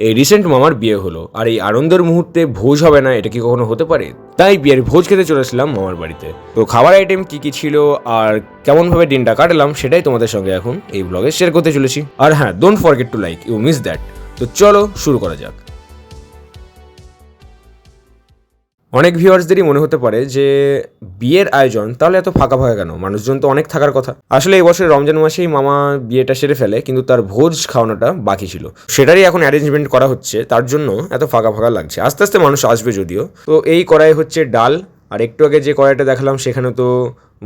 এই রিসেন্ট মামার বিয়ে হলো, আর এই আনন্দের মুহূর্তে ভোজ হবে না, এটা কি কখনো হতে পারে? তাই বিয়ের ভোজ খেতে চলে এসেছিলাম মামার বাড়িতে। তো খাবার আইটেম কি কি ছিল আর কেমন ভাবে দিনটা কাটালাম সেটাই তোমাদের সঙ্গে এখন এই ব্লগে শেয়ার করতে চলেছি। আর হ্যাঁ, don't forget to like, you miss that. তো চলো শুরু করা যাক। অনেক ভিউয়ার্সদেরই মনে হতে পারে যে বিয়ের আয়োজন তাহলে এত ফাঁকা ফাঁকা কেন, মানুষজন তো অনেক থাকার কথা। আসলে এই বছর রমজান মাসেই মামা বিয়েটা সেরে ফেলে, কিন্তু তার ভোজ খাওয়ানোটা বাকি ছিল, সেটারই এখন অ্যারেঞ্জমেন্ট করা হচ্ছে, তার জন্য এত ফাঁকা ফাঁকা লাগছে। আস্তে আস্তে মানুষ আসবে যদিও। তো এই কড়াই হচ্ছে ডাল, আর একটু আগে যে কড়াইটা দেখালাম সেখানে তো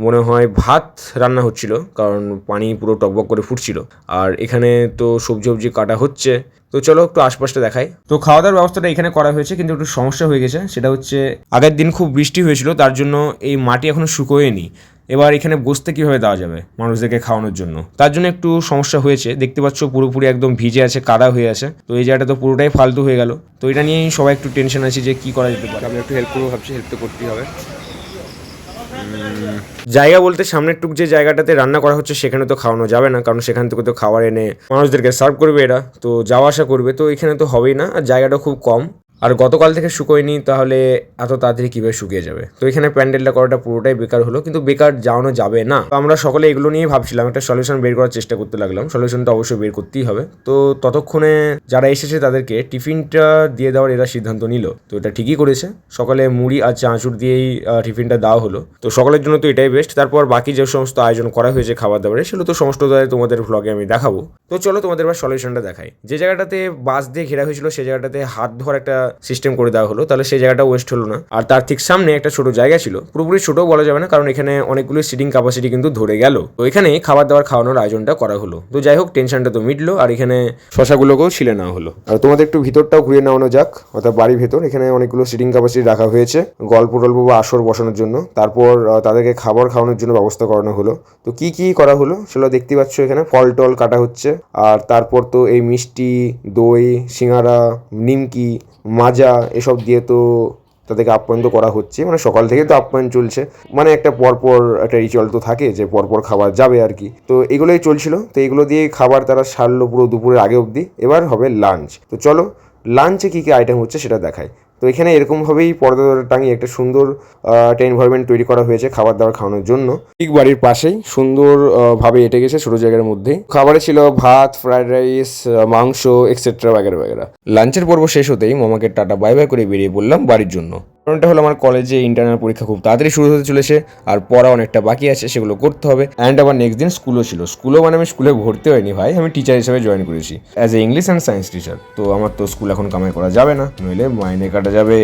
মনে হয় ভাত রান্না হচ্ছিল, কারণ পানি পুরো টকবক করে ফুটছিল। আর এখানে তো সবজি সবজি কাটা হচ্ছে। তো চলো একটু আশপাশটা দেখাই। তো খাওয়া দাওয়ার ব্যবস্থাটা এখানে করা হয়েছে, কিন্তু একটু সমস্যা হয়ে গেছে। সেটা হচ্ছে আগের দিন খুব বৃষ্টি হয়েছিল, তার জন্য এই মাটি এখনো শুকোয়নি। এবার এখানে বসতে কীভাবে দেওয়া যাবে মানুষদেরকে খাওয়ানোর জন্য, তার জন্য একটু সমস্যা হয়েছে। দেখতে পাচ্ছ পুরোপুরি একদম ভিজে আছে, কাদা হয়ে আছে। তো এই জায়গাটা তো পুরোটাই ফালতু হয়ে গেল। তো এটা নিয়েই সবাই একটু টেনশন আছে যে কী করা যেতে পারে। আমি একটু হেল্প করবো ভাবছি, হেল্প তো করতেই হবে। জায়গা বলতে সামনের টুক যে জায়গাটাতে রান্না করা হচ্ছে সেখানে তো খাওয়ানো যাবে না, কারণ সেখান থেকে তো খাবার এনে মানুষদেরকে সার্ভ করবে, এরা তো যাওয়া আসা করবে। তো এখানে তো হবেই না, আর জায়গাটা খুব কম। আর গতকাল থেকে শুকোয়নি, তাহলে এত তাড়াতাড়ি কীভাবে শুকিয়ে যাবে? তো এখানে প্যান্ডেলটা করাটা পুরোটাই বেকার হলো, কিন্তু বেকার যাওয়ানো যাবে না। তো আমরা সকলে এগুলো নিয়েই ভাবছিলাম, একটা সলিউশন বের করার চেষ্টা করতে লাগলাম। সলিউশনটা অবশ্যই বের করতেই হবে। তো ততক্ষণে যারা এসেছে তাদেরকে টিফিনটা দিয়ে দেওয়ার এরা সিদ্ধান্ত নিল। তো এটা ঠিকই করেছে, সকালে মুড়ি আর চানাচুর দিয়েই টিফিনটা দেওয়া হলো। তো সকলের জন্য তো এটাই বেস্ট। তারপর বাকি যে সমস্ত আয়োজন করা হয়েছে খাবার দাবারের, সেগুলো তো সমস্ত তোমাদের ভ্লগে আমি দেখাবো। তো চলো তোমাদের এবার সলিউশনটা দেখাই। যে জায়গাটাতে বাঁশ দিয়ে ঘেরা হয়েছিল সেই জায়গাটাতে হাত ধোয়ার একটা সিস্টেম করে দেওয়া হলো, তাহলে সেই জায়গাটা ওয়েস্ট হলো না। আর তার ঠিক সামনে একটা ছোট জায়গা ছিল, পুরোপুরি ছোট বলা যাবে না, কারণ এখানে অনেকগুলো সিটিং ক্যাপাসিটি কিন্তু ধরে গেল। তো এখানে খাবার দাবার খাওয়ানোর আয়োজনটা করা হলো। তো যাই হোক, টেনশনটা তো মিটলো। আর এখানে শশাগুলোকেও ছিলে নেওয়া হলো। আর তোমাদের একটু ভিতরটাও ঘুরিয়ে নেওয়ানো যাক, অর্থাৎ বাড়ির ভেতর। এখানে অনেকগুলো সিটিং ক্যাপাসিটি রাখা হয়েছে গল্প টল্প বা আসর বসানোর জন্য। তারপর তাদেরকে খাবার খাওয়ানোর জন্য ব্যবস্থা করানো হলো। তো কি কি করা হলো সেগুলো দেখতে পাচ্ছ। এখানে ফল টল কাটা হচ্ছে, আর তারপর তো এই মিষ্টি, দই, সিঙ্গারা, নিমকি, মাজা এসব দিয়ে তো তাদেরকে আপ্যায়ন তো করা হচ্ছে। মানে সকাল থেকে তো আপ্যায়ন চলছে, মানে একটা পরপর একটা রিচুয়াল তো থাকে যে পরপর খাবার যাবে আর কি। তো এগুলোই চলছিল। তো এগুলো দিয়ে খাবার তারা সারলো পুরো দুপুরের আগে অবধি। এবার হবে লাঞ্চ। তো চলো লাঞ্চে কী কী আইটেম হচ্ছে সেটা দেখাই। তো এখানে এরকমভাবেই পর্দা টাঙিয়ে একটা সুন্দর একটা এনভায়রনমেন্ট তৈরি করা হয়েছে খাবার দাবার খাওয়ানোর জন্য। ঠিক বাড়ির পাশেই সুন্দর ভাবে এঁটে গেছে ছোটো জায়গার মধ্যেই। খাবারে ছিল ভাত, ফ্রাইড রাইস, মাংস এক্সেট্রা বাগেরা বাগেরা। লাঞ্চের পর্ব শেষ হতেই মামাকে টাটা বাই বাই করে বেরিয়ে পড়লাম বাড়ির জন্য। কারণটা হলো আমার কলেজে ইন্টারনাল পরীক্ষা খুব তাড়াতাড়ি শুরু হতে চলেছে, আর পড়া অনেকটা বাকি আছে, সেগুলো করতে হবে। অ্যান্ড আবার নেক্সট দিন স্কুলও ছিল। স্কুলও মানে আমি স্কুলে ভর্তি হয়নি ভাই, আমি টিচার হিসেবে জয়েন করেছি as a English and science teacher. তো আমার তো স্কুল এখন কামাই করা যাবে না, নইলে মাইনে কাটা যাবে।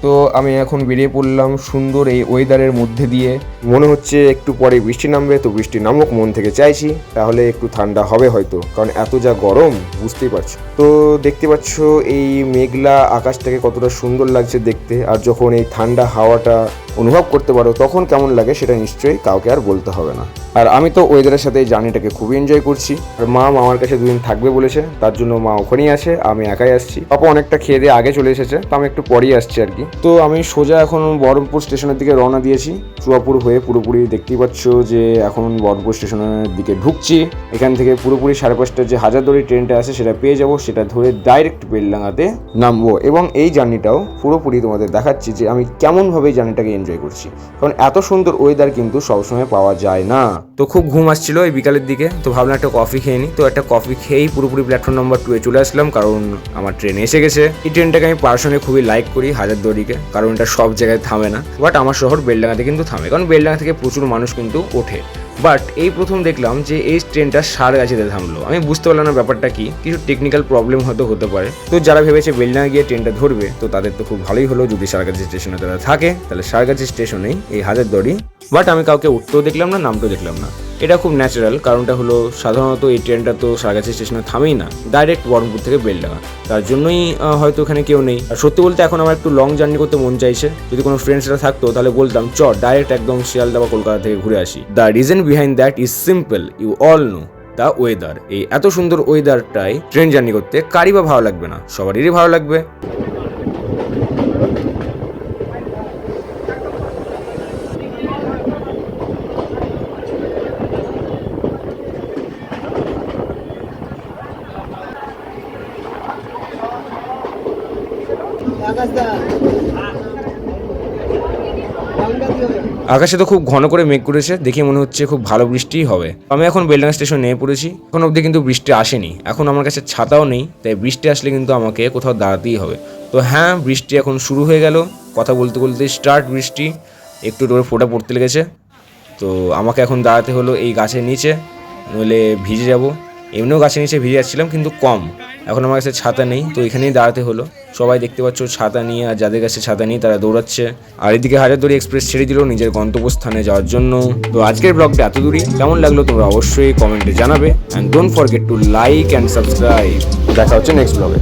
তো আমি এখন বেরিয়ে পড়লাম সুন্দর এই ওয়েদারের মধ্যে দিয়ে। মনে হচ্ছে একটু পরে বৃষ্টি নামবে, তো বৃষ্টি নামুক, মন থেকে চাইছি, তাহলে একটু ঠান্ডা হবে হয়তো, কারণ এত যা গরম বুঝতেই পারছো। তো দেখতে পাচ্ছ এই মেঘলা আকাশটাকে কতটা সুন্দর লাগছে দেখতে। আর যখন এই ঠান্ডা হাওয়াটা অনুভব করতে পারো তখন কেমন লাগে সেটা নিশ্চয়ই কাউকে আর বলতে হবে না। আর আমি তো ওয়েদারের সাথে এই জার্নিটাকে খুবই এনজয় করছি। আর মা আমার কাছে দুদিন থাকবে বলেছে, তার জন্য মা ওখানেই আছে, আমি একাই আসছি। পাপা অনেকটা খেয়ে দিয়ে আগে চলে এসেছে, তো আমি একটু পরেই আসছি আর কি। তো আমি সোজা এখন বহরমপুর স্টেশনের দিকে রওনা দিয়েছি, চুয়াপুর হয়ে পুরোপুরি। দেখতেই পাচ্ছ যে এখন বহরমপুর স্টেশনের দিকে ঢুকছি। এখান থেকে পুরোপুরি 5:30 যে হাজারদুয়ারি ট্রেনটা আছে সেটা পেয়ে যাবো, সেটা ধরে ডাইরেক্ট বেলডাঙ্গাতে নামবো। এবং এই জার্নিটাও পুরোপুরি তোমাদের দেখাচ্ছি যে আমি কেমনভাবে এই জার্নিটাকে এনজয় করছি, কারণ এত সুন্দর ওয়েদার কিন্তু সবসময় পাওয়া যায় না। তো খুব ঘুম আসছিল এই বিকালের দিকে, তো ভাবলাম একটা কফি খেয়ে নিই। তো একটা কফি খেয়েই পুরোপুরি প্ল্যাটফর্ম নাম্বার 2 চলে আসলাম, কারণ আমার ট্রেন এসে গেছে। এই ট্রেনটাকে আমি পার্সোনালি খুবই লাইক করি, হাজারদুয়ারিকে, কারণ এটা সব জায়গায় থামে না। বাট আমার শহর বেলডাঙ্গাতে কিন্তু থামে, কারণ বেলডাঙ্গা থেকে প্রচুর মানুষ কিন্তু ওঠে। বাট এই প্রথম দেখলাম যে এই ট্রেনটা সারগাছিতে থামলো। আমি বুঝতে পারলাম না ব্যাপারটা কি, কিছু টেকনিক্যাল প্রবলেম হয়তো হতে পারে। তো যারা ভেবেছে বেলডাঙ্গা গিয়ে ট্রেনটা ধরবে, তো তাদের তো খুব ভালোই হলো। যদি সারগাছি স্টেশনে তারা থাকে, তাহলে সারগাছি স্টেশনেই এই হাজারদুয়ারি। বাট আমি কাউকে উঠতেও দেখলাম না, নামতেও দেখলাম না। এটা খুব ন্যাচারাল, কারণটা হলো সাধারণত এই ট্রেনটা তো সারগাছি স্টেশনে থামেই না, ডাইরেক্ট বহরমপুর থেকে বেলডাঙ্গা। তার জন্যই হয়তো ওখানে কেউ নেই। আর সত্যি বলতে এখন আমার একটু লং জার্নি করতে মন চাইছে। যদি কোনো ফ্রেন্ডসরা থাকতো তাহলে বলতাম চ ডাইরেক্ট একদম শিয়ালদা বা কলকাতা থেকে ঘুরে আসি। The reason behind that is simple, you all know, the weather. এই এত সুন্দর ওয়েদারটাই ট্রেন জার্নি করতে কারই বা ভালো লাগবে না, সবারই ভালো লাগবে। আকাশে তো খুব ঘন করে মেঘ করেছে, দেখে মনে হচ্ছে খুব ভালো বৃষ্টিই হবে। আমি এখন বেলডাঙ্গা স্টেশন নেমে পড়েছি। এখন অবধি কিন্তু বৃষ্টি আসেনি। এখন আমার কাছে ছাতাও নেই, তাই বৃষ্টি আসলে কিন্তু আমাকে কোথাও দাঁড়াতেই হবে। তো হ্যাঁ, বৃষ্টি এখন শুরু হয়ে গেল। কথা বলতে বলতে স্টার্ট বৃষ্টি, একটু করে ফোঁটা পড়তে লেগেছে। তো আমাকে এখন দাঁড়াতে হলো এই গাছের নিচে, নইলে ভিজে যাব। এমনিও গাছের নিচে ভিজে যাচ্ছিলাম, কিন্তু কম। এখন আমার কাছে ছাতা নেই, তো এখানেই দাঁড়াতে হলো। সবাই দেখতে পাচ্ছ ছাতা নিয়ে, আর যাদের কাছে ছাতা নেই তারা দৌড়াচ্ছে। আর এদিকে হাজারদুয়ারি এক্সপ্রেস ছেড়ে দিল নিজের গন্তব্যস্থানে যাওয়ার জন্য। তো আজকের ব্লগটা এত দূরই। কেমন লাগলো তোমরা অবশ্যই কমেন্টে জানাবে। And don't forget to like and subscribe. দেখা হচ্ছে নেক্সট ব্লগে।